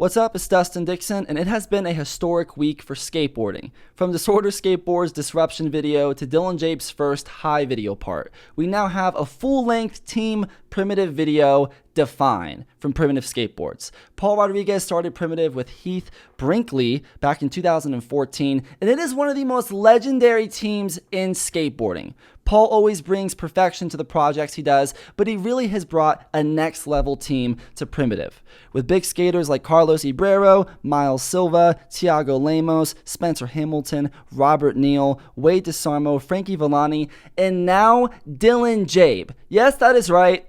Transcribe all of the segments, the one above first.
What's up, it's Dustin Dixon, and it has been a historic week for skateboarding. From Disorder Skateboards' disruption video to Dylan Jaeb's first high video part, we now have a full-length team Primitive video, Define, from Primitive Skateboards. Paul Rodriguez started Primitive with Heath Brinkley back in 2014, and it is one of the most legendary teams in skateboarding. Paul always brings perfection to the projects he does, but he really has brought a next level team to Primitive. With big skaters like Carlos Ribeiro, Miles Silva, Tiago Lemos, Spencer Hamilton, Robert Neal, Wade Desarmo, Frankie Villani, and now Dylan Jaeb. Yes, that is right.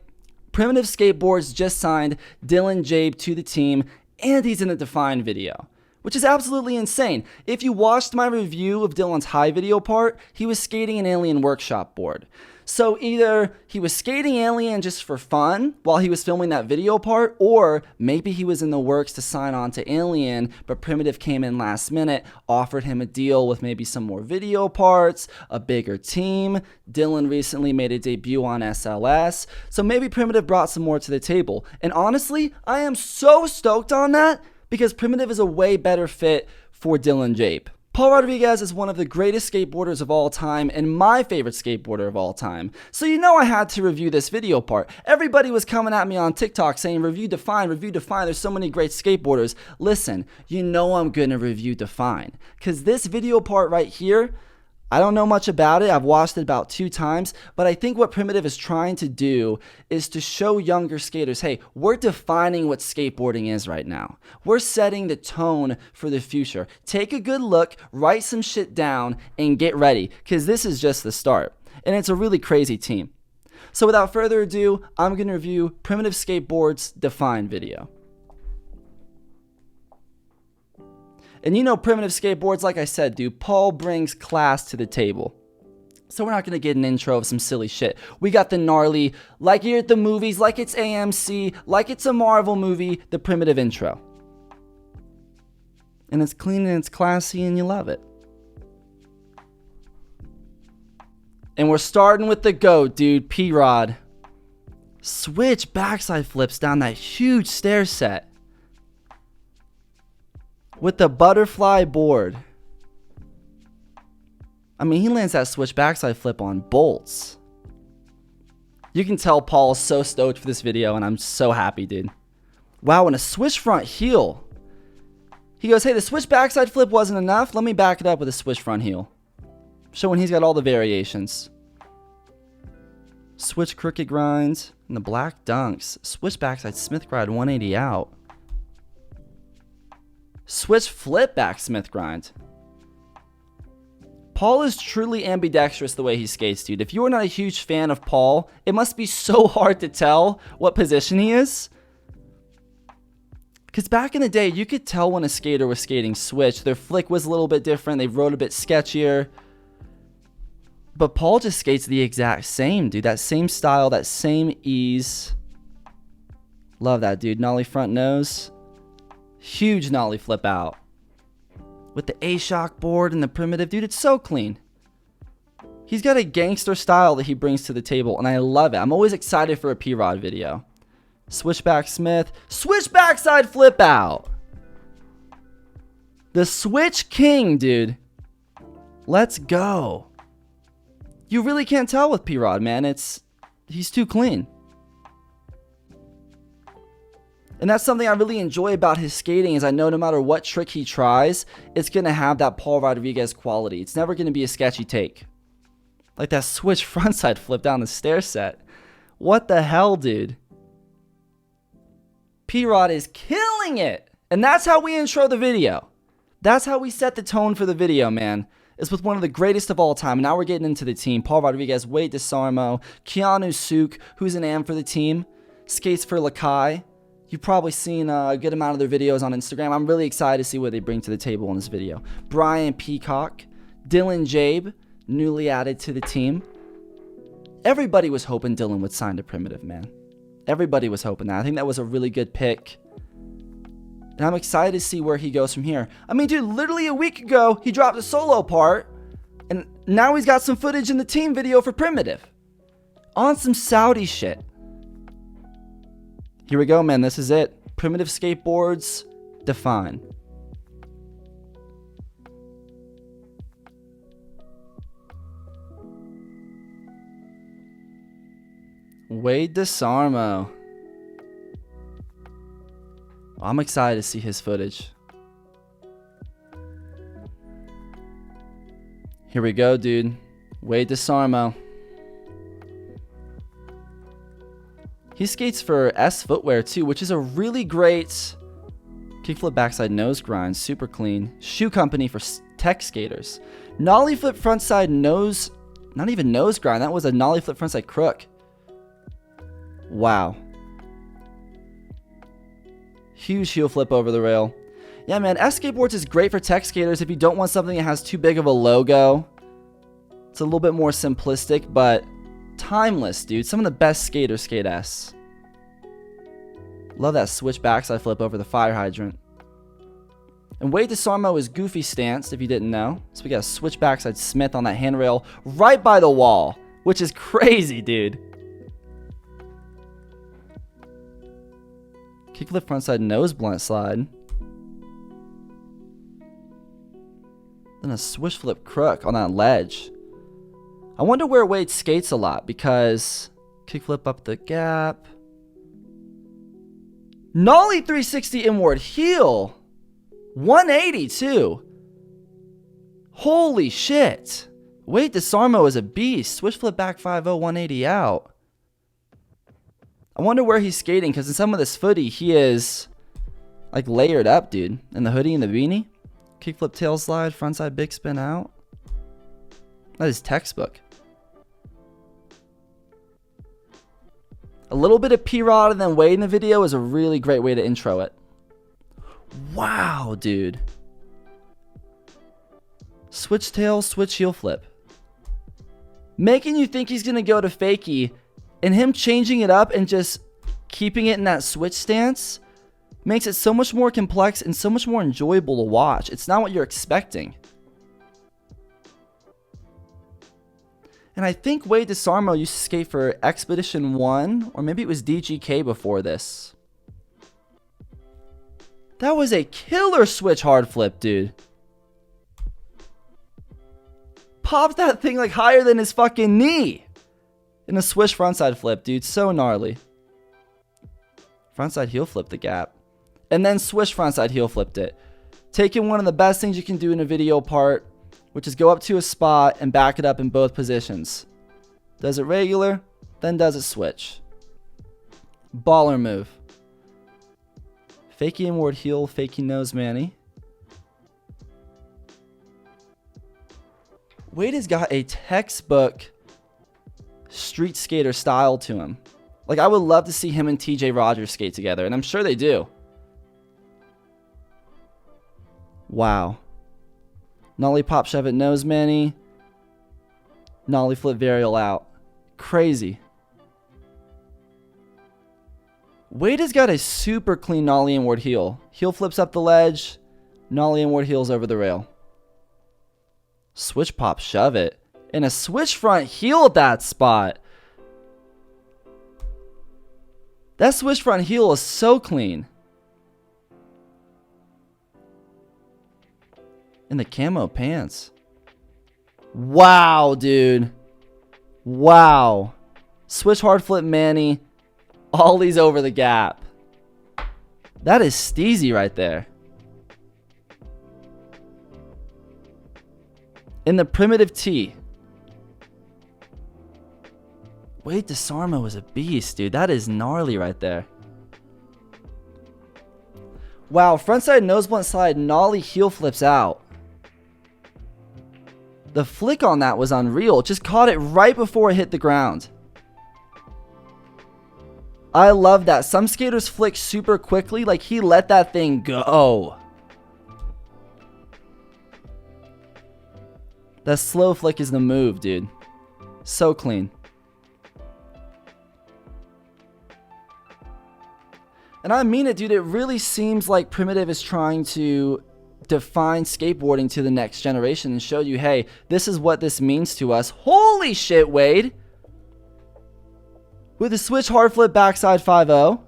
Primitive Skateboards just signed Dylan Jaeb to the team, and he's in a Define video, which is absolutely insane. If you watched my review of Dylan's high video part, he was skating an Alien Workshop board. So either he was skating Alien just for fun while he was filming that video part, or maybe he was in the works to sign on to Alien, but Primitive came in last minute, offered him a deal with maybe some more video parts, a bigger team. Dylan recently made a debut on SLS, so maybe Primitive brought some more to the table. And honestly, I am so stoked on that, because Primitive is a way better fit for Dylan Jaeb. Paul Rodriguez is one of the greatest skateboarders of all time and my favorite skateboarder of all time. So you know I had to review this video part. Everybody was coming at me on TikTok saying review Define, there's so many great skateboarders. Listen, you know I'm gonna review Define, because this video part right here, I don't know much about it. I've watched it about 2 times, but I think what Primitive is trying to do is to show younger skaters, hey, we're defining what skateboarding is right now. We're setting the tone for the future. Take a good look, write some shit down, and get ready, because this is just the start. And it's a really crazy team. So without further ado, I'm going to review Primitive Skateboards' Define video. And you know Primitive Skateboards, like I said, dude, Paul brings class to the table. So we're not going to get an intro of some silly shit. We got the gnarly, like you're at the movies, like it's AMC, like it's a Marvel movie, the Primitive intro. And it's clean and it's classy and you love it. And we're starting with the GOAT, dude, P-Rod. Switch backside flips down that huge stair set with the butterfly board. I mean, he lands that switch backside flip on bolts. You can tell Paul is so stoked for this video, and I'm so happy, dude. Wow, and a switch front heel. He goes, hey, the switch backside flip wasn't enough. Let me back it up with a switch front heel. Showing he's got all the variations. Switch crooked grinds and the black dunks. Switch backside Smith grind 180 out. Switch flip back Smith grind. Paul is truly ambidextrous the way he skates, dude. If you are not a huge fan of Paul, it must be so hard to tell what position he is. Because back in the day, you could tell when a skater was skating switch. Their flick was a little bit different. They rode a bit sketchier. But Paul just skates the exact same, dude. That same style, that same ease. Love that, dude. Nollie front nose. Huge nollie flip out. With the A-Shock board and the Primitive. Dude, it's so clean. He's got a gangster style that he brings to the table, and I love it. I'm always excited for a P-Rod video. Switchback Smith. Switch backside flip out. The Switch King, dude. Let's go. You really can't tell with P-Rod, man. He's too clean. And that's something I really enjoy about his skating, is I know no matter what trick he tries, it's going to have that Paul Rodriguez quality. It's never going to be a sketchy take. Like that switch frontside flip down the stair set. What the hell, dude? P-Rod is killing it. And that's how we intro the video. That's how we set the tone for the video, man. It's with one of the greatest of all time. And now we're getting into the team. Paul Rodriguez, Wade Desarmo, Kyonosuke, who's an AM for the team, skates for Lakai. You've probably seen a good amount of their videos on Instagram. I'm really excited to see what they bring to the table in this video. Brian Peacock, Dylan Jaeb, newly added to the team. Everybody was hoping Dylan would sign to Primitive, man. Everybody was hoping that. I think that was a really good pick. And I'm excited to see where he goes from here. I mean, dude, literally a week ago, he dropped a solo part. And now he's got some footage in the team video for Primitive. On some Saudi shit. Here we go, man. This is it. Primitive Skateboards define. Wade Desarmo. I'm excited to see his footage. Here we go, dude. Wade Desarmo. He skates for S Footwear too, which is a really great kickflip backside nose grind. Super clean. Shoe company for tech skaters. Nollie flip frontside nose. Not even nose grind. That was a nollie flip frontside crook. Wow. Huge heel flip over the rail. Yeah, man, S Skateboards is great for tech skaters if you don't want something that has too big of a logo. It's a little bit more simplistic, but timeless, dude. Some of the best skaters skate S. Love that switch backside flip over the fire hydrant. And Wade Desarmo is goofy stance, if you didn't know. So we got a switch backside Smith on that handrail right by the wall, which is crazy, dude. Kickflip frontside nose blunt slide. Then a swish flip crook on that ledge. I wonder where Wade skates a lot because kickflip up the gap. Nollie 360 inward heel. 180 too. Holy shit. Wade Desarmo is a beast. Swish flip back 5-0, 180 out. I wonder where he's skating because in some of this footy, he is like layered up, dude. In the hoodie and the beanie. Kickflip tail slide, frontside big spin out. That is textbook. A little bit of P-Rod and then Wade in the video is a really great way to intro it. Wow, dude. Switch tail, switch heel flip. Making you think he's going to go to fakie. And him changing it up and just keeping it in that switch stance makes it so much more complex and so much more enjoyable to watch. It's not what you're expecting. And I think Wade Desarmo used to skate for Expedition 1, or maybe it was DGK before this. That was a killer switch hard flip, dude. Popped that thing like higher than his fucking knee. In a swish frontside flip, dude. So gnarly. Frontside heel flip the gap. And then swish frontside heel flipped it. Taking one of the best things you can do in a video part, which is go up to a spot and back it up in both positions. Does it regular, then does it switch. Baller move. Fakie inward heel, fakie nose manny. Wade has got a textbook street skater style to him. Like, I would love to see him and TJ Rogers skate together, and I'm sure they do. Wow. Nollie pop shove it nose manny. Nollie flip varial out. Crazy. Wade has got a super clean nollie inward heel. Heel flips up the ledge. Nollie inward heels over the rail. Switch pop shove it. And a switch front heel at that spot. That switch front heel is so clean. In the camo pants. Wow, dude. Wow. Switch hard flip manny. Ollies over the gap. That is steezy right there. In the primitive T. Wade Desarmo is a beast, dude. That is gnarly right there. Wow, frontside nose blunt slide, nollie heel flips out. The flick on that was unreal. Just caught it right before it hit the ground. I love that. Some skaters flick super quickly. Like, he let that thing go. That slow flick is the move, dude. So clean. And I mean it, dude. It really seems like Primitive is trying to define skateboarding to the next generation and show you, hey, this is what this means to us. Holy shit, Wade. With a switch hard flip backside 5-0.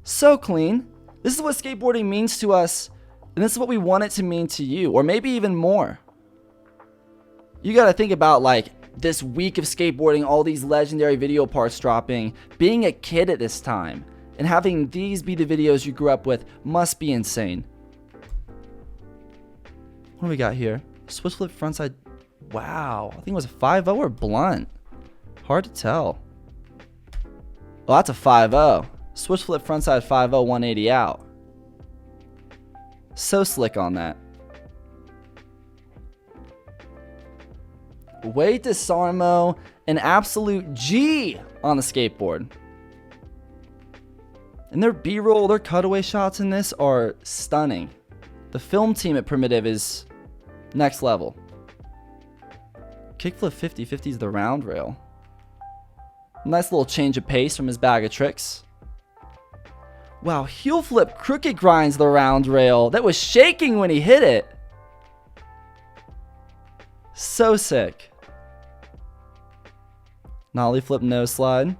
So clean. This is what skateboarding means to us, and this is what we want it to mean to you, or maybe even more. You gotta think about like this week of skateboarding, all these legendary video parts dropping, being a kid at this time, and having these be the videos you grew up with must be insane. What do we got here? Switch flip frontside. Wow, I think it was a 5.0 or blunt. Hard to tell. Oh, that's a 5.0. Switch flip frontside 5.0, 180 out. So slick on that. Way Desarmo, an absolute G on the skateboard. And their B-roll, their cutaway shots in this are stunning. The film team at Primitive is next level. Kickflip 50, 50 is the round rail. Nice little change of pace from his bag of tricks. Wow, heel flip crooked grinds the round rail. That was shaking when he hit it. So sick. Nollie flip no slide.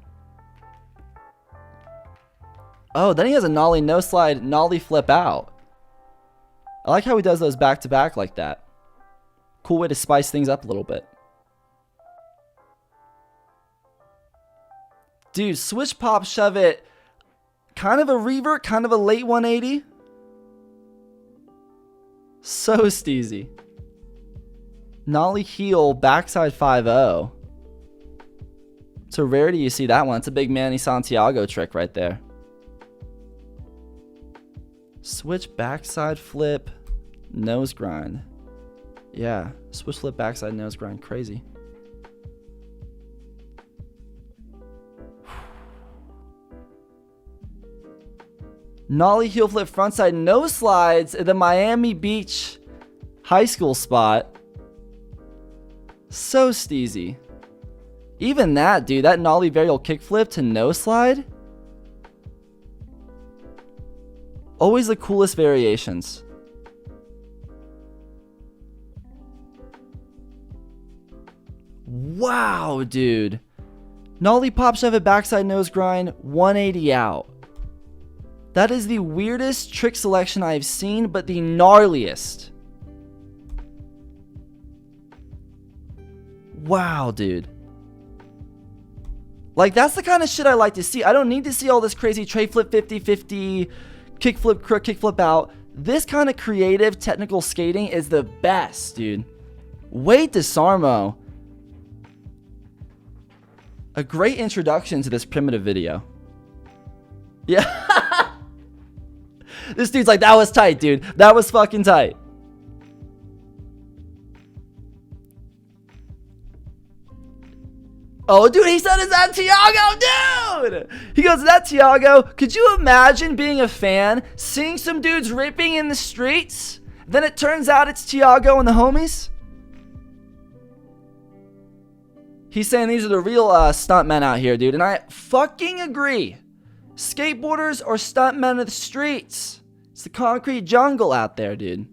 Oh, then he has a nollie no slide, nollie flip out. I like how he does those back to back like that. Cool way to spice things up a little bit. Dude, switch pop shove it. Kind of a revert, kind of a late 180. So steezy. Nollie heel backside 5.0. It's a rarity you see that one. It's a big Manny Santiago trick right there. Switch backside flip, nose grind. Yeah, switch flip backside nose grind, crazy. Nollie heel flip frontside no slides at the Miami Beach high school spot. So steezy. Even that, dude, that nollie varial kickflip to no slide. Always the coolest variations. Wow, dude. Nollie pop shove it backside nose grind, 180 out. That is the weirdest trick selection I've seen, but the gnarliest. Wow, dude. Like, that's the kind of shit I like to see. I don't need to see all this crazy tray flip 50-50, kickflip crook, kickflip out. This kind of creative technical skating is the best, dude. Way Desarmo. A great introduction to this Primitive video. Yeah. This dude's like, that was tight, dude. That was fucking tight. Oh, dude, he said, is that Tiago? Dude! He goes, is that Tiago? Could you imagine being a fan, seeing some dudes ripping in the streets? Then it turns out it's Tiago and the homies? He's saying these are the real stuntmen out here, dude. And I fucking agree. Skateboarders are stuntmen of the streets. It's the concrete jungle out there, dude.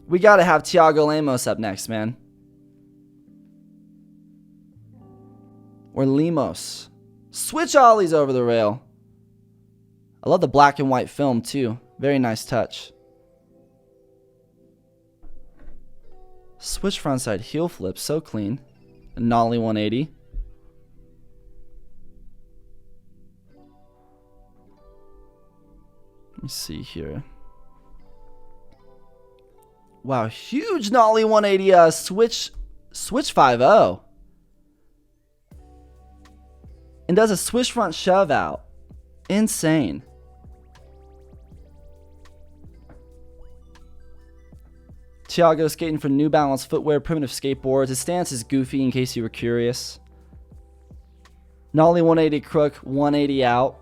We gotta have Tiago Lemos up next, man. Or Lemos. Switch ollies over the rail. I love the black and white film too. Very nice touch. Switch frontside heel flip, so clean. A nollie 180. Let me see here. Wow, huge nollie 180 switch 5.0. And does a switch front shove out. Insane. Tiago skating for New Balance footwear, Primitive Skateboards. His stance is goofy in case you were curious. Nollie 180 crook, 180 out.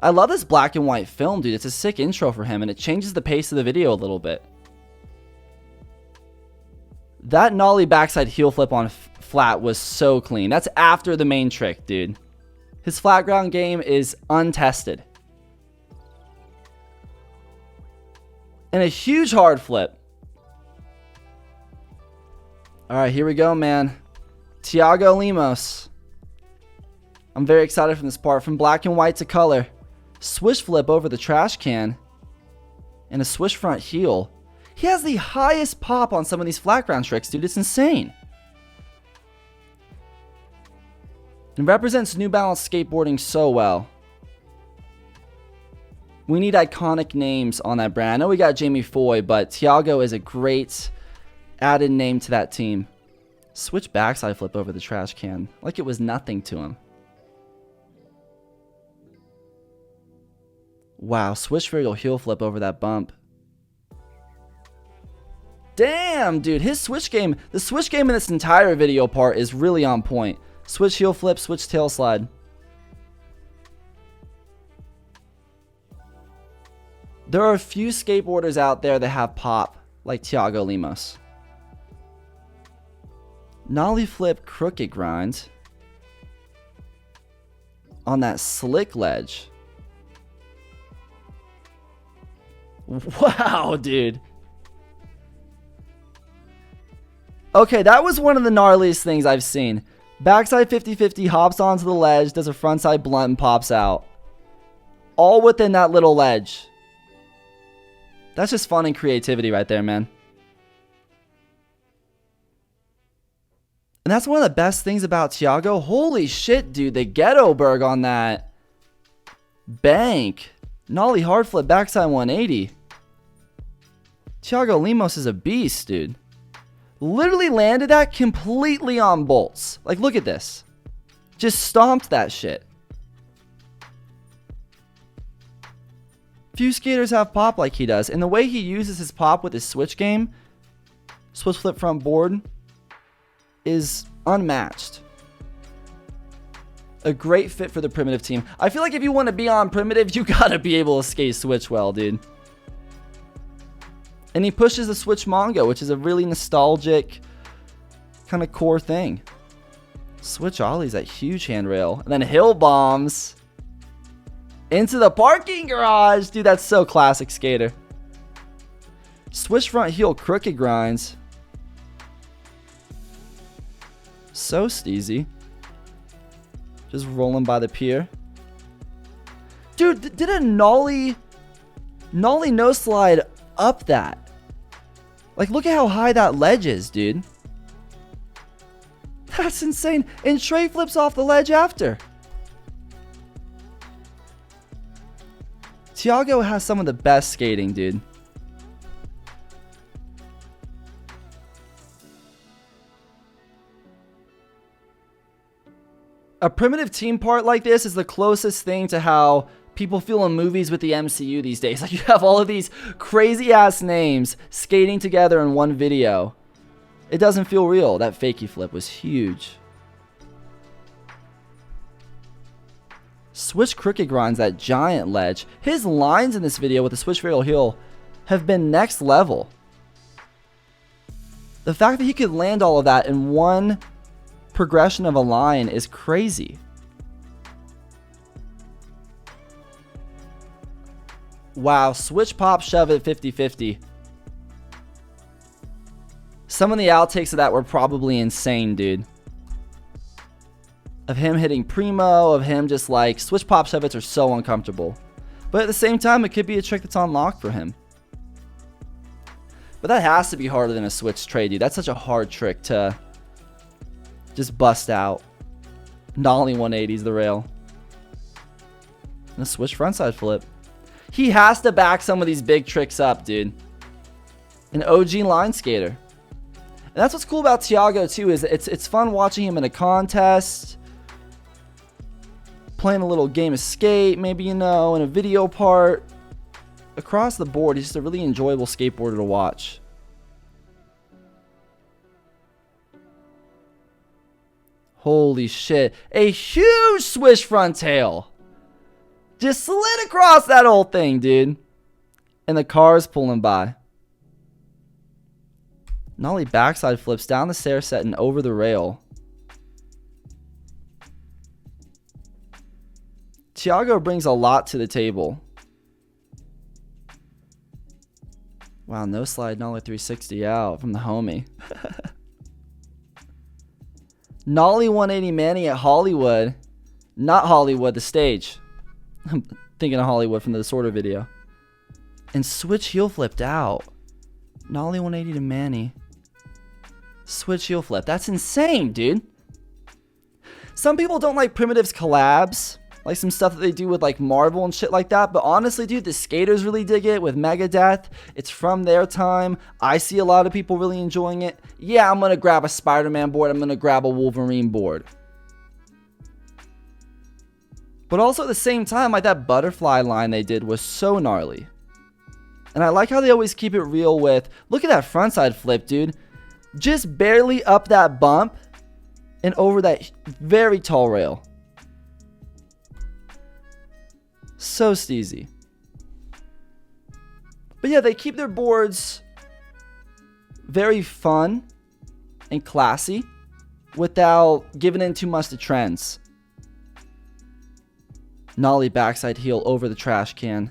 I love this black and white film, dude. It's a sick intro for him, and it changes the pace of the video a little bit. That nollie backside heel flip on flat was so clean. That's after the main trick, dude. His flat ground game is untested. And a huge hard flip. All right, here we go, man. Tiago Lemos. I'm very excited from this part. From black and white to color. Swish flip over the trash can. And a swish front heel. He has the highest pop on some of these flat ground tricks, dude. It's insane. It represents New Balance skateboarding so well. We need iconic names on that brand. I know we got Jamie Foy, but Tiago is a great added name to that team. Switch backside flip over the trash can. Like it was nothing to him. Wow, switch varial heel flip over that bump. Damn, dude, his switch game, the switch game in this entire video part is really on point. Switch heel flip, switch tail slide. There are a few skateboarders out there that have pop, like Tiago Lemos. Nollie flip crooked grind on that slick ledge. Wow, dude. Okay, that was one of the gnarliest things I've seen. Backside 50-50, hops onto the ledge, does a frontside blunt and pops out. All within that little ledge. That's just fun and creativity right there, man. And that's one of the best things about Tiago. Holy shit, dude. The ghetto berg on that bank. Nollie hard flip backside 180. Tiago Lemos is a beast, dude. Literally landed that completely on bolts. Like, look at this. Just stomped that shit. Few skaters have pop like he does. And the way he uses his pop with his switch game, switch flip front board, is unmatched. A great fit for the Primitive team. I feel like if you want to be on Primitive, you gotta be able to skate switch well, dude. And he pushes the switch Mongo, which is a really nostalgic kind of core thing. Switch ollies, that huge handrail. And then hill bombs into the parking garage. Dude, that's so classic skater. Switch front heel crooked grinds. So steezy. Just rolling by the pier. Dude, did a nollie no slide up that. Like, look at how high that ledge is, dude. That's insane. And tray flips off the ledge after. Tiago has some of the best skating, dude. A Primitive team part like this is the closest thing to how people feel in movies with the MCU these days. Like, you have all of these crazy ass names skating together in one video. It doesn't feel real. That fakie flip was huge. Switch crooked grinds that giant ledge. His lines in this video with the switch varial heel have been next level. The fact that he could land all of that in one progression of a line is crazy. Wow, switch pop shove at 50-50. Some of the outtakes of that were probably insane, dude. Of him hitting primo, of him just like, switch pop shove it's are so uncomfortable. But at the same time, it could be a trick that's on lock for him. But that has to be harder than a switch tray, dude. That's such a hard trick to just bust out. Nollie 180's the rail. And a switch frontside flip. He has to back some of these big tricks up, dude. An OG line skater. And that's what's cool about Tiago too, is it's fun watching him in a contest, playing a little game of skate, maybe, you know, in a video part. Across the board, he's just a really enjoyable skateboarder to watch. Holy shit. A huge swish front tail. Just slid across that whole thing, dude. And the car's pulling by. Nollie backside flips down the stair set and over the rail. Tiago brings a lot to the table. Wow, no slide, Nollie 360 out from the homie. Nollie 180 Manny at Hollywood. Not Hollywood, the stage. I'm thinking of Hollywood from the Disorder video. And switch heel flipped out. Nollie 180 to Manny. Switch heel flip. That's insane, dude. Some people don't like Primitive's collabs. Like some stuff that they do with like Marvel and shit like that. But honestly, dude, the skaters really dig it with Megadeth. It's from their time. I see a lot of people really enjoying it. Yeah, I'm going to grab a Spider-Man board. I'm going to grab a Wolverine board. But also at the same time, like that butterfly line they did was so gnarly. And I like how they always keep it real with, look at that frontside flip, dude. Just barely up that bump and over that very tall rail. So steezy. But yeah, they keep their boards very fun and classy without giving in too much to trends. Nollie backside heel over the trash can.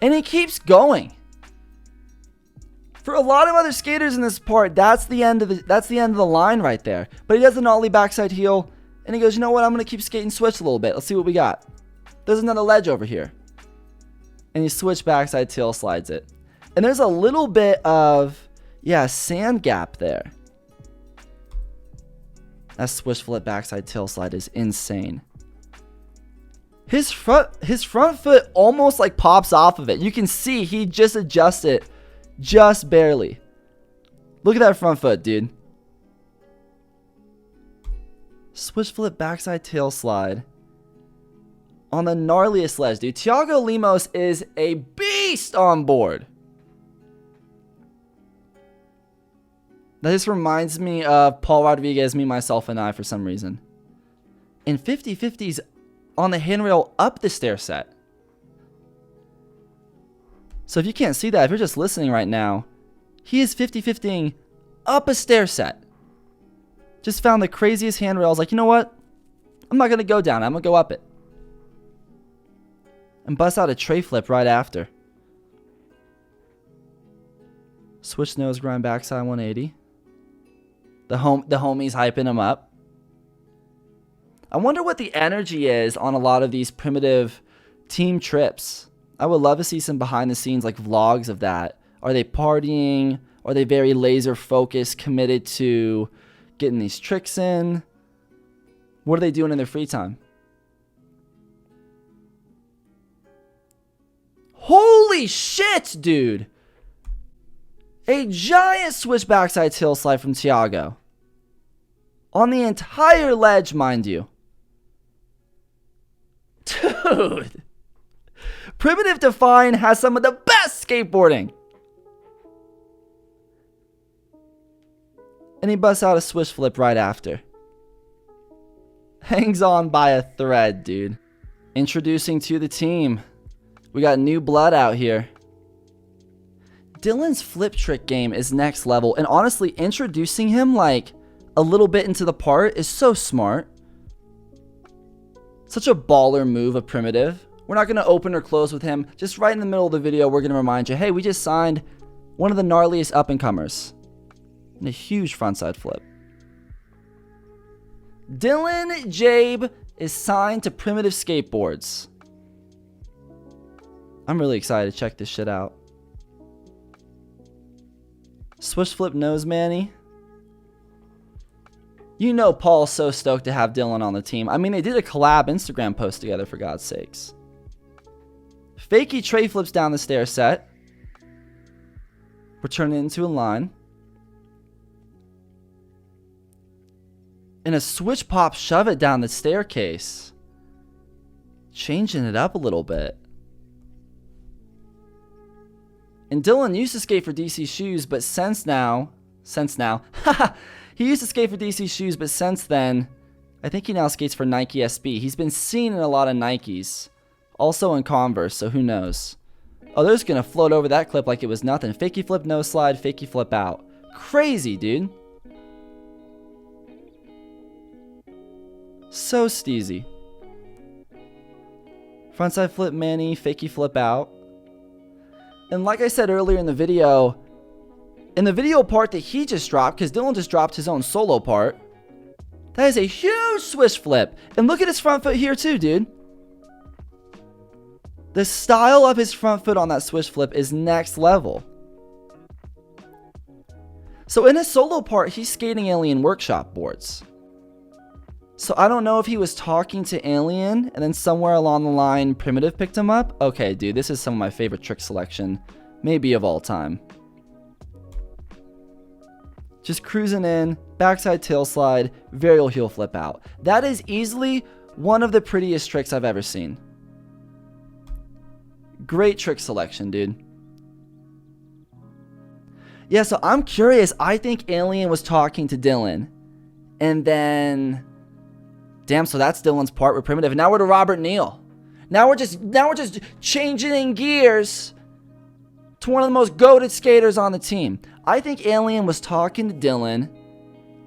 And he keeps going. For a lot of other skaters in this part, that's the end of the line right there. But he does an ollie backside heel, and he goes, you know what? I'm going to keep skating switch a little bit. Let's see what we got. There's another ledge over here. And he switch backside tail slides it. And there's a little bit of, yeah, sand gap there. That switch flip backside tail slide is insane. His front foot almost like pops off of it. You can see he just adjusts it just barely. Look at that front foot, dude. Switch flip backside tail slide on the gnarliest ledge, dude. Tiago Lemos is a beast on board. That just reminds me of Paul Rodriguez, Me, Myself, and I for some reason. In 50-50s on the handrail up the stair set. So if you can't see that, if you're just listening right now, he is 50-50ing up a stair set. Just found the craziest handrail. I was like, you know what? I'm not going to go down. I'm going to go up it. And bust out a tray flip right after. Switch nose grind backside 180. The homie's hyping him up. I wonder what the energy is on a lot of these Primitive team trips. I would love to see some behind the scenes like vlogs of that. Are they partying? Are they very laser focused, committed to getting these tricks in? What are they doing in their free time? Holy shit, dude! A giant switch backside tail slide from Tiago. On the entire ledge, mind you. Dude. Primitive Define has some of the best skateboarding. And he busts out a switch flip right after. Hangs on by a thread, dude. Introducing to the team. We got new blood out here. Dylan's flip trick game is next level. And honestly, introducing him like a little bit into the part is so smart. Such a baller move of Primitive. We're not going to open or close with him. Just right in the middle of the video, we're going to remind you, hey, we just signed one of the gnarliest up-and-comers. And a huge frontside flip. Dylan Jaeb is signed to Primitive Skateboards. I'm really excited to check this shit out. Switch flip nose Manny. You know Paul's so stoked to have Dylan on the team. I mean, they did a collab Instagram post together, for God's sakes. Fakey tray flips down the stair set. We're turning it into a line. And a switch pop shove it down the staircase. Changing it up a little bit. And Dylan used to skate for DC Shoes, but since now, he used to skate for DC Shoes, but since then, I think he now skates for Nike SB. He's been seen in a lot of Nikes, also in Converse, so who knows. Oh, they're just going to float over that clip like it was nothing. Fakey flip, no slide, fakey flip out. Crazy, dude. So steezy. Frontside flip Manny, fakey flip out. And like I said earlier in the video part that he just dropped, because Dylan just dropped his own solo part, That is a huge swish flip. And look at his front foot here too, dude. The style of his front foot on that swish flip is next level. So in his solo part, he's skating Alien Workshop boards. So I don't know if he was talking to Alien and then somewhere along the line Primitive picked him up. Okay, dude, this is some of my favorite trick selection, maybe of all time. Just cruising in, backside tail slide, varial heel flip out. That is easily one of the prettiest tricks I've ever seen. Great trick selection, dude. Yeah, so I'm curious. I think Alien was talking to Dylan. And then... Damn, so that's Dylan's part with Primitive. And now we're to Robert Neal. Now we're just changing in gears to one of the most goated skaters on the team. I think Alien was talking to Dylan.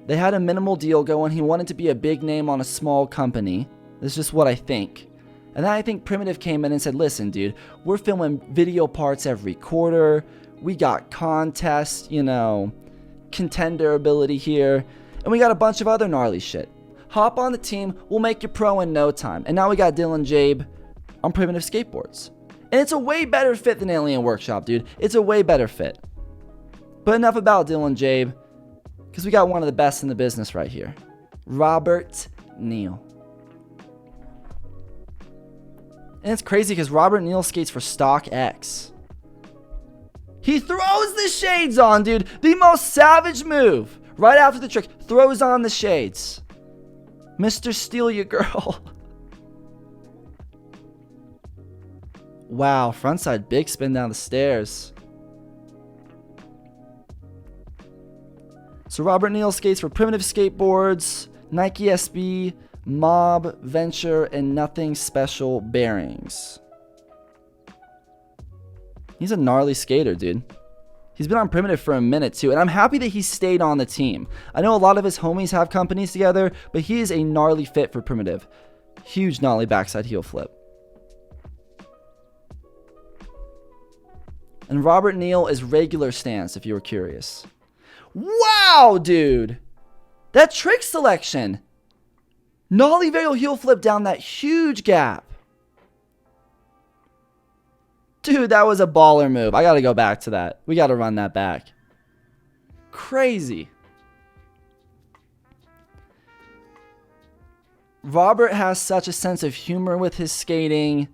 They had a minimal deal going. He wanted to be a big name on a small company. This is just what I think. And then I think Primitive came in and said, listen, dude, we're filming video parts every quarter. We got contests, you know, contender ability here. And we got a bunch of other gnarly shit. Hop on the team. We'll make you pro in no time. And now we got Dylan Jaeb on Primitive Skateboards. And it's a way better fit than Alien Workshop, dude. It's a way better fit. But enough about Dylan Jaeb, because we got one of the best in the business right here. Robert Neal. And it's crazy because Robert Neal skates for Stock X. He throws the shades on, dude. The most savage move. Right after the trick, throws on the shades. Mr. Steal Your Girl. Wow, frontside big spin down the stairs. So Robert Neal skates for Primitive Skateboards, Nike SB, Mob, Venture, and Nothing Special bearings. He's a gnarly skater, dude. He's been on Primitive for a minute too, and I'm happy that he stayed on the team. I know a lot of his homies have companies together, but he is a gnarly fit for Primitive. Huge gnarly backside heel flip. And Robert Neal is regular stance, if you were curious. Wow, dude! That trick selection! Nollie varial heel flip down that huge gap. Dude, that was a baller move. I gotta go back to that. We gotta run that back. Crazy. Robert has such a sense of humor with his skating.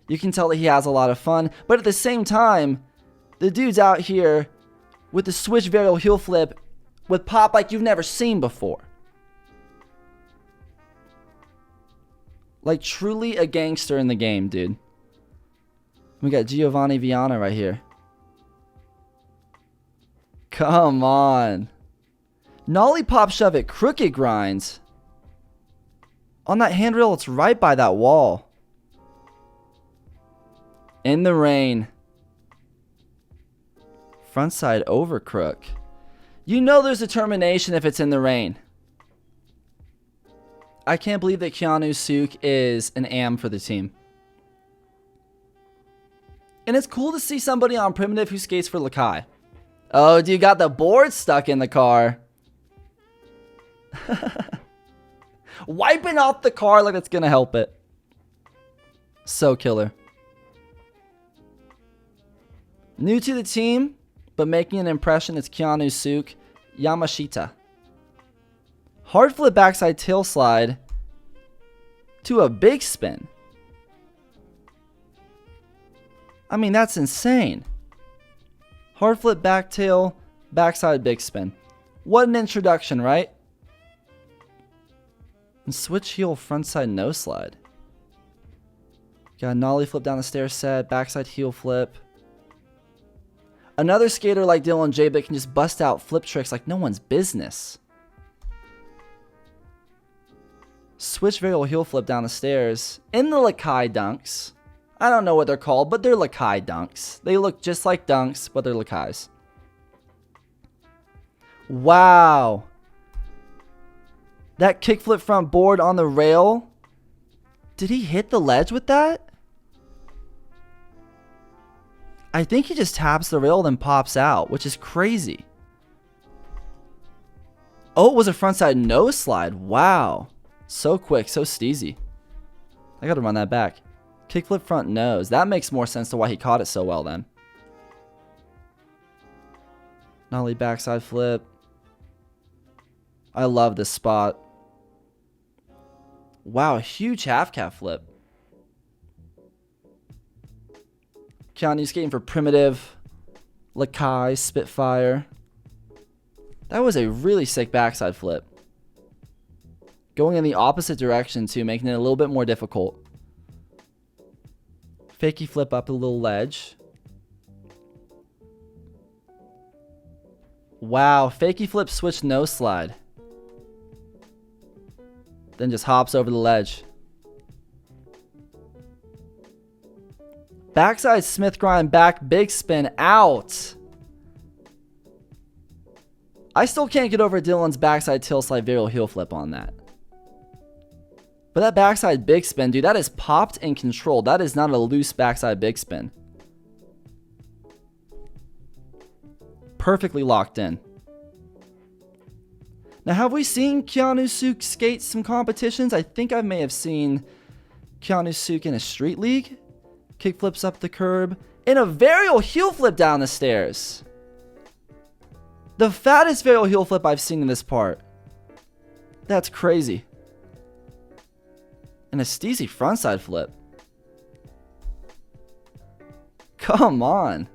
You can tell that he has a lot of fun. But at the same time, the dude's out here with the switch varial heel flip with pop like you've never seen before. Like truly a gangster in the game, dude. We got Giovanni Viana right here. Come on. Nollie pop shove it. Crooked grinds. On that handrail, it's right by that wall. In the rain. Frontside over crook. You know there's determination if it's in the rain. I can't believe that Kyonosuke is an AM for the team. And it's cool to see somebody on Primitive who skates for Lakai. Oh, dude, got the board stuck in the car. Wiping off the car like it's going to help it. So killer. New to the team, but making an impression, it's Kyonosuke Yamashita. Hard flip backside tail slide to a big spin. I mean, that's insane. Hard flip back tail, backside big spin. What an introduction, right? And switch heel frontside no slide. Got a nollie flip down the stair set, backside heel flip. Another skater like Dylan Jaeb that can just bust out flip tricks like no one's business. Switch varial heel flip down the stairs in the Lakai dunks. I don't know what they're called, but they're Lakai dunks. They look just like dunks, but they're Lakais. Wow. That kickflip front board on the rail. Did he hit the ledge with that? I think he just taps the rail then pops out, which is crazy. Oh, it was a frontside nose slide. Wow. So quick, so steezy. I gotta run that back. Kickflip front nose. That makes more sense to why he caught it so well then. Nollie backside flip. I love this spot. Wow, a huge half cab flip. Keanu skating for Primitive. Lakai, Spitfire. That was a really sick backside flip. Going in the opposite direction too, making it a little bit more difficult. Fakey flip up a little ledge. Wow, fakey flip switch nose slide. Then just hops over the ledge. Backside Smith grind back big spin out. I still can't get over Dylan's backside tail slide varial heel flip on that. But that backside big spin, dude, that is popped and controlled. That is not a loose backside big spin. Perfectly locked in. Now, have we seen Kyonosuke skate some competitions? I think I may have seen Kyonosuke in a street league. Kick flips up the curb. And a varial heel flip down the stairs. The fattest varial heel flip I've seen in this part. That's crazy. And a steezy frontside flip. Come on.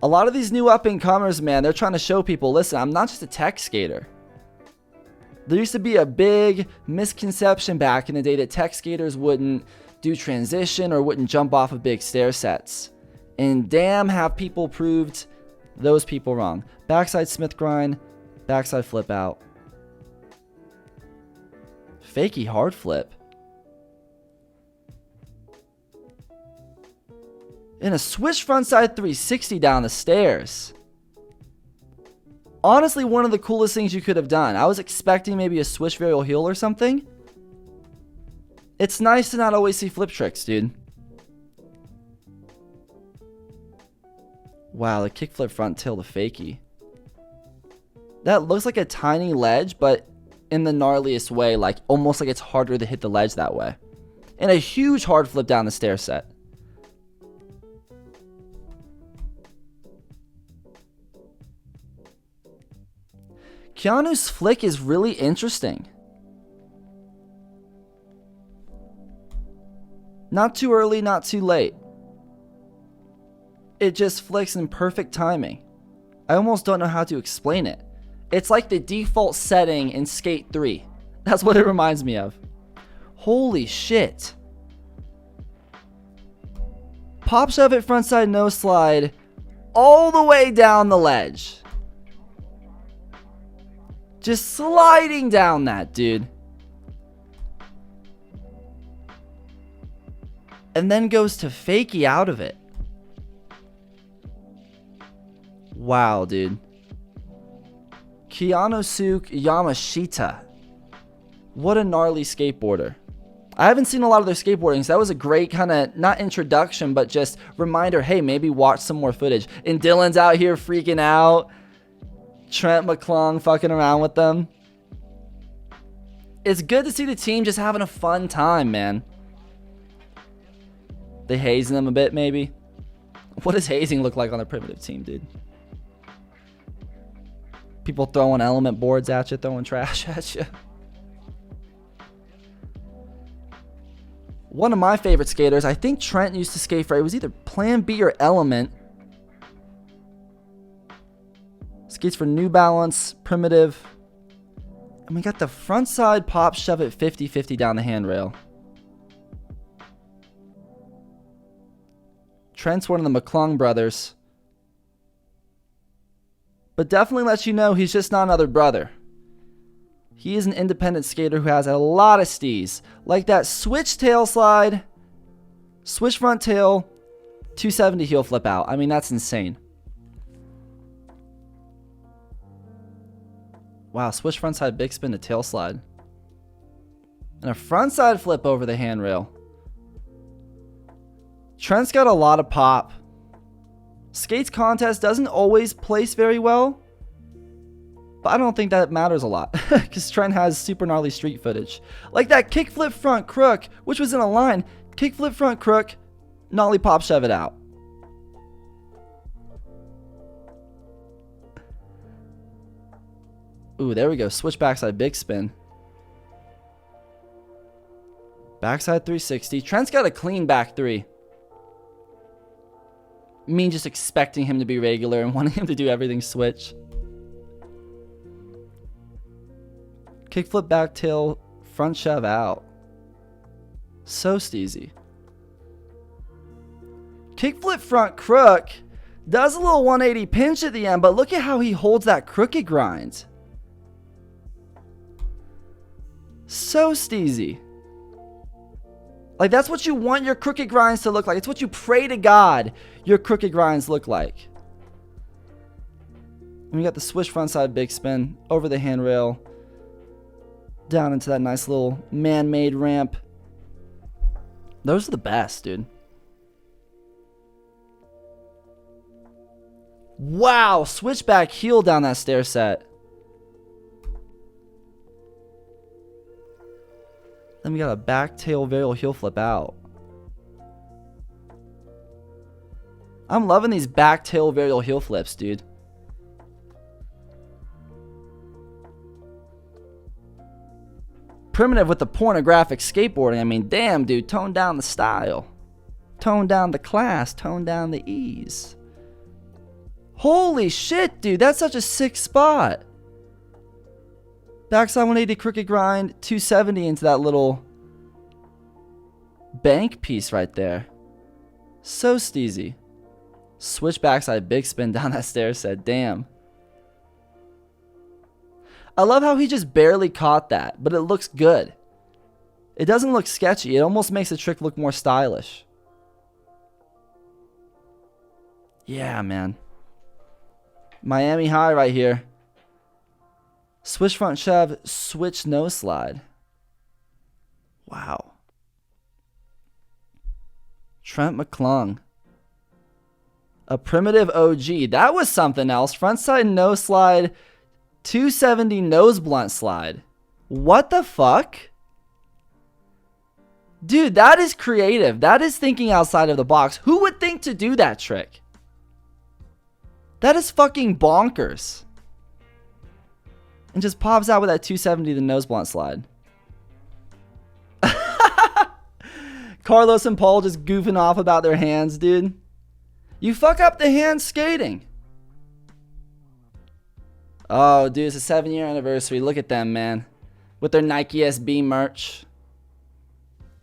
A lot of these new up-and-comers, man, they're trying to show people, listen, I'm not just a tech skater. There used to be a big misconception back in the day that tech skaters wouldn't do transition or wouldn't jump off of big stair sets. And damn, have people proved those people wrong. Backside Smith grind, backside flip out. Fakey hard flip. And a switch frontside 360 down the stairs. Honestly, one of the coolest things you could have done. I was expecting maybe a switch varial heel or something. It's nice to not always see flip tricks, dude. Wow, the kickflip front tail to fakey. That looks like a tiny ledge, but in the gnarliest way, like almost like it's harder to hit the ledge that way. And a huge hard flip down the stair set. Keanu's flick is really interesting. Not too early, not too late. It just flicks in perfect timing. I almost don't know how to explain it. It's like the default setting in Skate 3. That's what it reminds me of. Holy shit. Pop shove it frontside nose slide all the way down the ledge. Just sliding down that, dude. And then goes to fakey out of it. Wow, dude. Kyonosuke Yamashita. What a gnarly skateboarder. I haven't seen a lot of their skateboarding, so that was a great kind of, not introduction, but just reminder, hey, maybe watch some more footage. And Dylan's out here freaking out. Trent McClung fucking around with them. It's good to see the team just having a fun time, man. They hazing them a bit, maybe. What does hazing look like on the Primitive team, dude? People throwing element boards at you, throwing trash at you. One of my favorite skaters, I think Trent used to skate for, it was either Plan B or Element. Skates for New Balance, Primitive. And we got the front side pop shove it 50-50 down the handrail. Trent's one of the McClung brothers. But definitely lets you know he's just not another brother. He is an independent skater who has a lot of steez. Like that switch tail slide, switch front tail, 270 heel flip out. I mean, that's insane. Wow, switch frontside big spin to tail slide. And a frontside flip over the handrail. Trent's got a lot of pop. Skates contest doesn't always place very well. But I don't think that matters a lot because Trent has super gnarly street footage. Like that kickflip front crook, which was in a line. Kickflip front crook, nollie pop shove it out. Ooh, there we go. Switch backside big spin. Backside 360. Trent's got a clean back three. Me just expecting him to be regular and wanting him to do everything switch. Kickflip back tail, front shove out. So steezy. Kickflip front crook. Does a little 180 pinch at the end, but look at how he holds that crooked grind. So steezy. Like, that's what you want your crooked grinds to look like. It's what you pray to God your crooked grinds look like. And we got the switch frontside big spin over the handrail. Down into that nice little man-made ramp. Those are the best, dude. Wow, switchback heel down that stair set. Then we got a back tail varial heel flip out. I'm loving these back tail varial heel flips, dude. Primitive with the pornographic skateboarding. I mean, damn, dude, tone down the style. Tone down the class. Tone down the ease. Holy shit, dude, that's such a sick spot. Backside 180 crooked grind, 270 into that little bank piece right there. So steezy. Switch backside big spin down that stair set. Damn. I love how he just barely caught that, but it looks good. It doesn't look sketchy. It almost makes the trick look more stylish. Yeah, man. Miami high right here. Switch front shove, switch nose slide. Wow. Trent McClung. A primitive OG. That was something else. Frontside nose slide, 270 nose blunt slide. What the fuck? Dude, that is creative. That is thinking outside of the box. Who would think to do that trick? That is fucking bonkers. And just pops out with that 270 the nose blunt slide. Carlos and Paul just goofing off about their hands, dude. You fuck up the hands skating. Oh, dude, it's a 7-year anniversary. Look at them, man. With their Nike SB merch.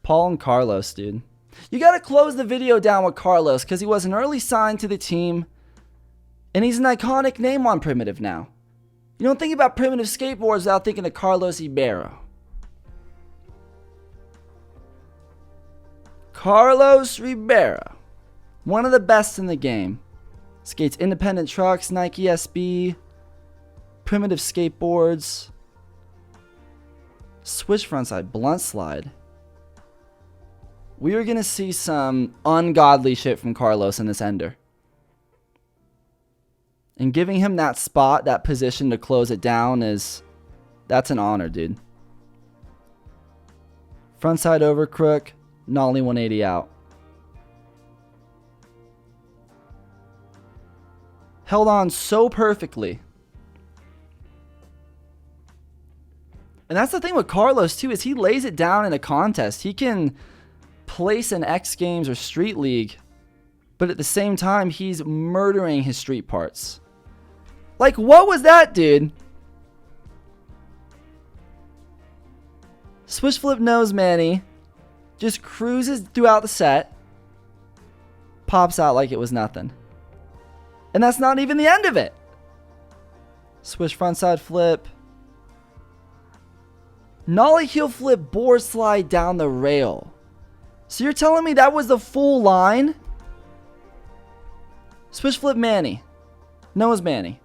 Paul and Carlos, dude. You gotta close the video down with Carlos because he was an early sign to the team. And he's an iconic name on Primitive now. You don't think about Primitive Skateboards without thinking of Carlos Ribeiro. Carlos Ribeiro. One of the best in the game. Skates independent trucks, Nike SB, Primitive Skateboards. Switch frontside, blunt slide. We are going to see some ungodly shit from Carlos in this ender. And giving him that spot, that position to close it down that's an honor, dude. Frontside over crook, nollie 180 out. Held on so perfectly. And that's the thing with Carlos too, is he lays it down in a contest. He can place in X Games or Street League, but at the same time, he's murdering his street parts. Like, what was that, dude? Switch flip nose Manny. Just cruises throughout the set. Pops out like it was nothing. And that's not even the end of it. Switch frontside flip. Nollie heel flip board slide down the rail. So you're telling me that was the full line? Switch flip Manny. Nose Manny.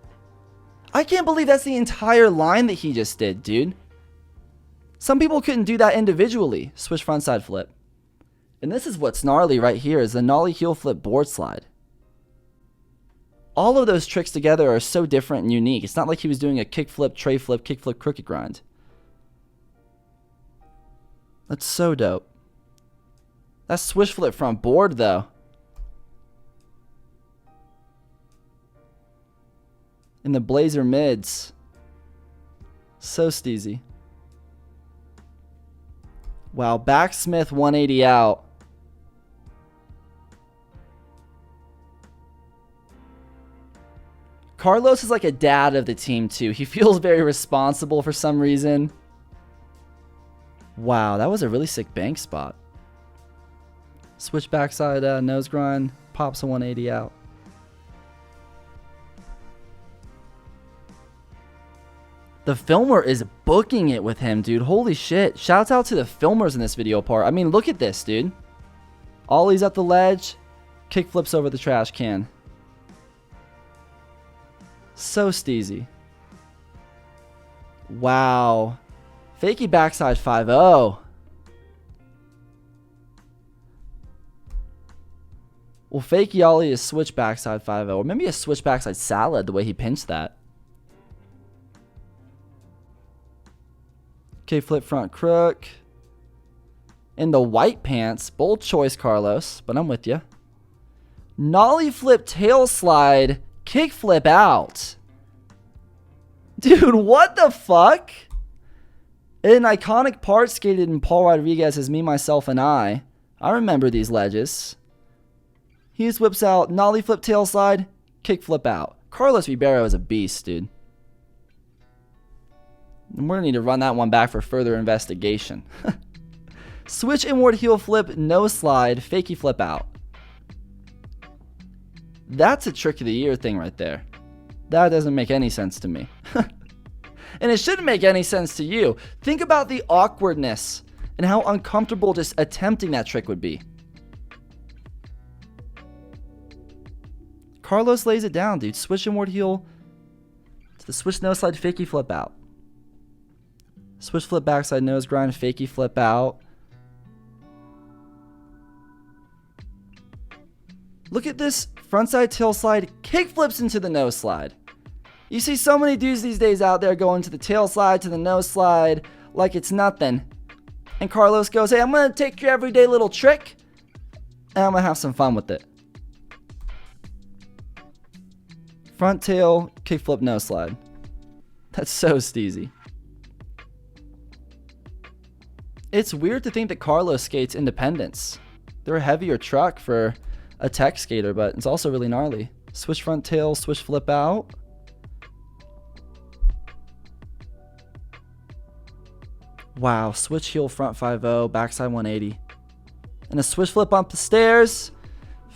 I can't believe that's the entire line that he just did, dude. Some people couldn't do that individually. Switch frontside flip. And this is what's gnarly right here is the nollie heel flip board slide. all of those tricks together are so different and unique. It's not like he was doing a kickflip, tray flip, kickflip, crooked grind. That's so dope. That swish flip front board, though. In the blazer mids. So steezy. Wow, backsmith 180 out. Carlos is like a dad of the team, too. He feels very responsible for some reason. Wow, that was a really sick bank spot. Switch backside nose grind. Pops a 180 out. The filmer is booking it with him, dude. Holy shit. Shouts out to the filmers in this video part. I mean, look at this, dude. Ollie's at the ledge. Kick flips over the trash can. So steezy. Wow. Fakey backside 5-0. Well, fakey ollie is switch backside 5-0. Or maybe a switch backside salad the way he pinched that. Okay, flip front crook. In the white pants. Bold choice, Carlos. But I'm with you. Nollie flip tail slide. Kick flip out. Dude, what the fuck? An iconic part skated in Paul Rodriguez's Me, Myself, and I. I remember these ledges. He just whips out nollie flip tail slide. Kick flip out. Carlos Ribeiro is a beast, dude. And we're going to need to run that one back for further investigation. Switch inward heel flip, no slide, fakey flip out. That's a trick of the year thing right there. That doesn't make any sense to me. And it shouldn't make any sense to you. Think about the awkwardness and how uncomfortable just attempting that trick would be. Carlos lays it down, dude. Switch inward heel to the switch nose slide, fakey flip out. Switch flip backside nose grind, fakey flip out. Look at this frontside tail slide, kick flips into the nose slide. You see so many dudes these days out there going to the tail slide, to the nose slide, like it's nothing. And Carlos goes, hey, I'm going to take your everyday little trick, and I'm going to have some fun with it. Front tail, kick flip, nose slide. That's so steezy. It's weird to think that Carlos skates independence. They're a heavier truck for a tech skater, but it's also really gnarly. Switch front tail, switch flip out. Wow, switch heel front 5-0, backside 180. And a switch flip up the stairs.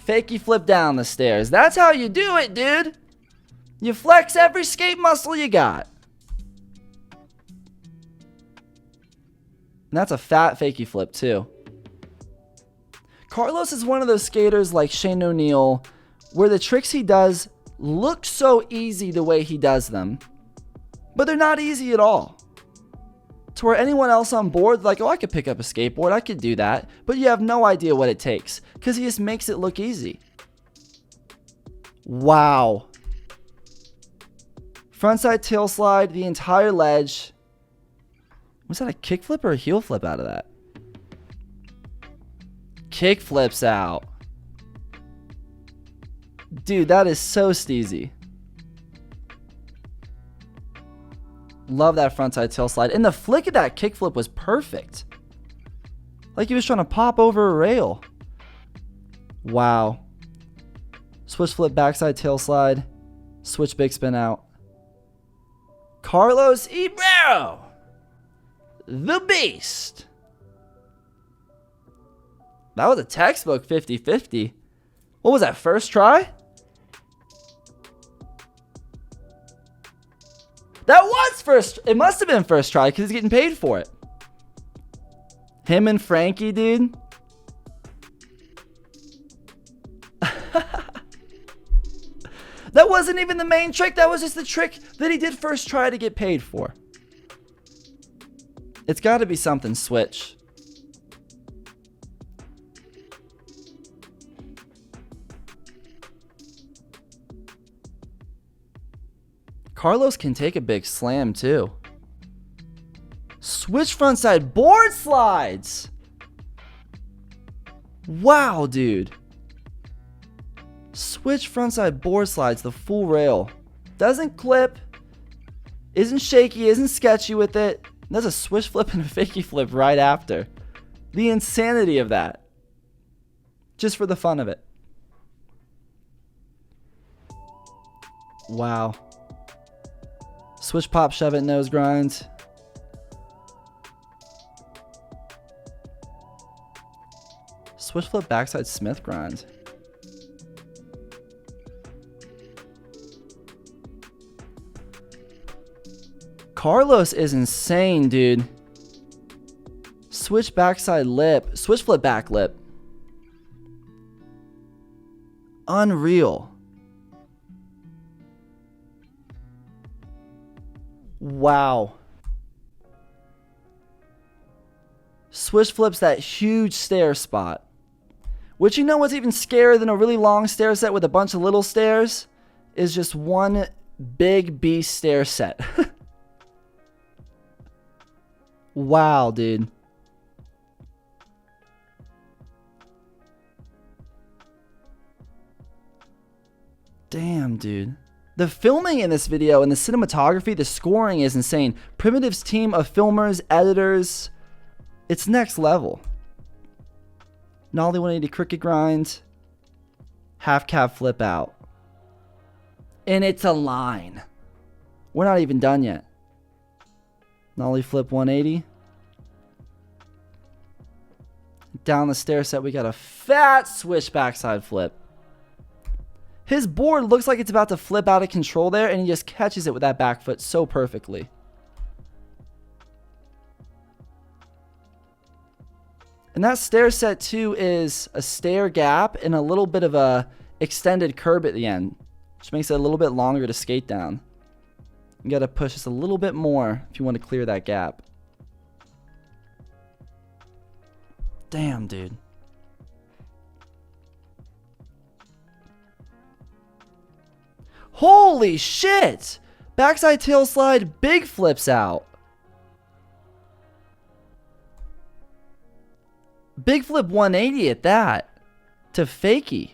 Fakey flip down the stairs. That's how you do it, dude. You flex every skate muscle you got. And that's a fat fakey flip too. Carlos is one of those skaters like Shane O'Neill where the tricks he does look so easy the way he does them, but they're not easy at all. To where anyone else on board, like, oh, I could pick up a skateboard, I could do that, but you have no idea what it takes because he just makes it look easy. Wow. Frontside tail slide, the entire ledge. Was that a kick flip or a heel flip out of that? Kick flips out. Dude, that is so steezy. Love that frontside tail slide. And the flick of that kick flip was perfect. Like he was trying to pop over a rail. Wow. Switch flip backside tail slide. Switch big spin out. Carlos Ribeiro. The beast. That was a textbook 50-50. What was that, first try? That was first. It must have been first try because he's getting paid for it. Him and Frankie, dude. That wasn't even the main trick. That was just the trick that he did first try to get paid for. It's got to be something switch. Carlos can take a big slam too. Switch frontside board slides. Wow, dude. Switch frontside board slides, the full rail. Doesn't clip. Isn't shaky, isn't sketchy with it. Does a switch flip and a fakie flip right after. The insanity of that. Just for the fun of it. Wow. Switch pop, shove it, nose grind. Switch flip, backside Smith grind. Carlos is insane, dude. Switch backside lip. Switch flip back lip. Unreal. Wow. Switch flips that huge stair spot. Which, you know what's even scarier than a really long stair set with a bunch of little stairs? Is just one big beast stair set. Wow, dude. Damn, dude. The filming in this video and the cinematography, the scoring is insane. Primitive's team of filmers, editors, it's next level. Nollie 180 cricket grind. Half cab flip out. And it's a line. We're not even done yet. Nollie flip 180. Down the stair set, we got a fat switch backside flip. His board looks like it's about to flip out of control there, and he just catches it with that back foot so perfectly. And that stair set too is a stair gap and a little bit of a extended curb at the end, which makes it a little bit longer to skate down. You gotta push just a little bit more if you want to clear that gap. Damn, dude. Holy shit! Backside tail slide, big flips out. Big flip 180 at that. To fakie.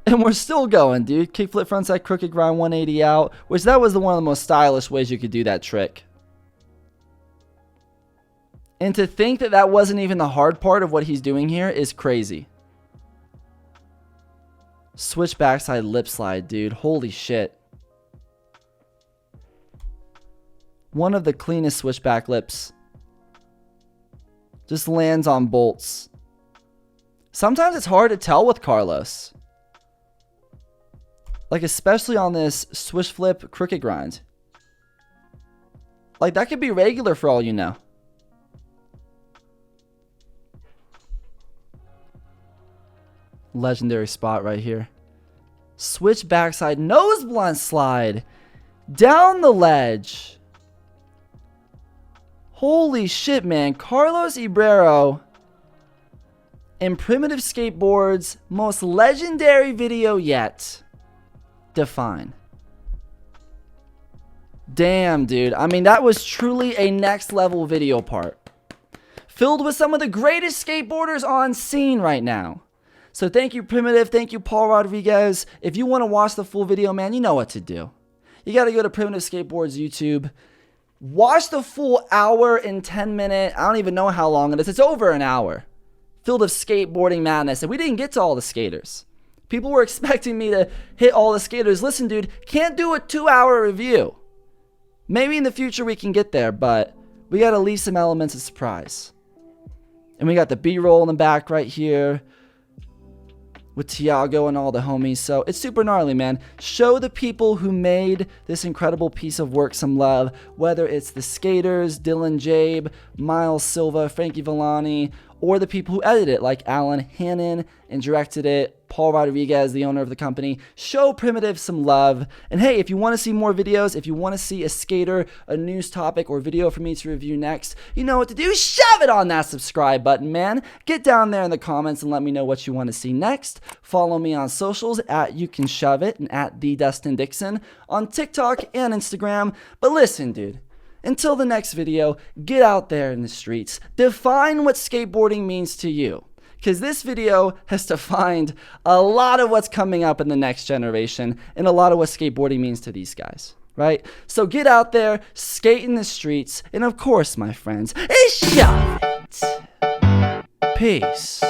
And we're still going, dude. Kickflip frontside crooked grind 180 out. Which that was one of the most stylish ways you could do that trick. And to think that that wasn't even the hard part of what he's doing here is crazy. Switch backside lip slide, dude. Holy shit. One of the cleanest switch back lips. Just lands on bolts. Sometimes it's hard to tell with Carlos. Like, especially on this swish flip crooked grind. Like, that could be regular for all you know. Legendary spot right here. Switch backside nose blunt slide. Down the ledge. Holy shit, man. Carlos Ribeiro in Primitive Skateboards' most legendary video yet. Define. Damn, dude. I mean, that was truly a next level video part. Filled with some of the greatest skateboarders on scene right now. So thank you, Primitive. Thank you, Paul Rodriguez. If you want to watch the full video, man, you know what to do. You got to go to Primitive Skateboards YouTube. Watch the full hour and 10 minute. I don't even know how long it is. It's over an hour. Filled with skateboarding madness. And we didn't get to all the skaters. People were expecting me to hit all the skaters. Listen, dude, can't do a 2-hour review. Maybe in the future we can get there, but we got to leave some elements of surprise. And we got the B-roll in the back right here with Tiago and all the homies. So it's super gnarly, man. Show the people who made this incredible piece of work some love, whether it's the skaters, Dylan Jaeb, Miles Silva, Frankie Villani, or the people who edited it, like Alan Hannon and directed it, Paul Rodriguez, the owner of the company. Show Primitive some love. And hey, if you want to see more videos, if you want to see a skater, a news topic, or video for me to review next, you know what to do. Shove it on that subscribe button, man. Get down there in the comments and let me know what you want to see next. Follow me on socials at You Can Shove It and at the Dustin Dixon on TikTok and Instagram. But listen, dude. Until the next video, get out there in the streets. Define what skateboarding means to you. Because this video has defined a lot of what's coming up in the next generation and a lot of what skateboarding means to these guys, right? So get out there, skate in the streets, and of course, my friends, shove it. Peace.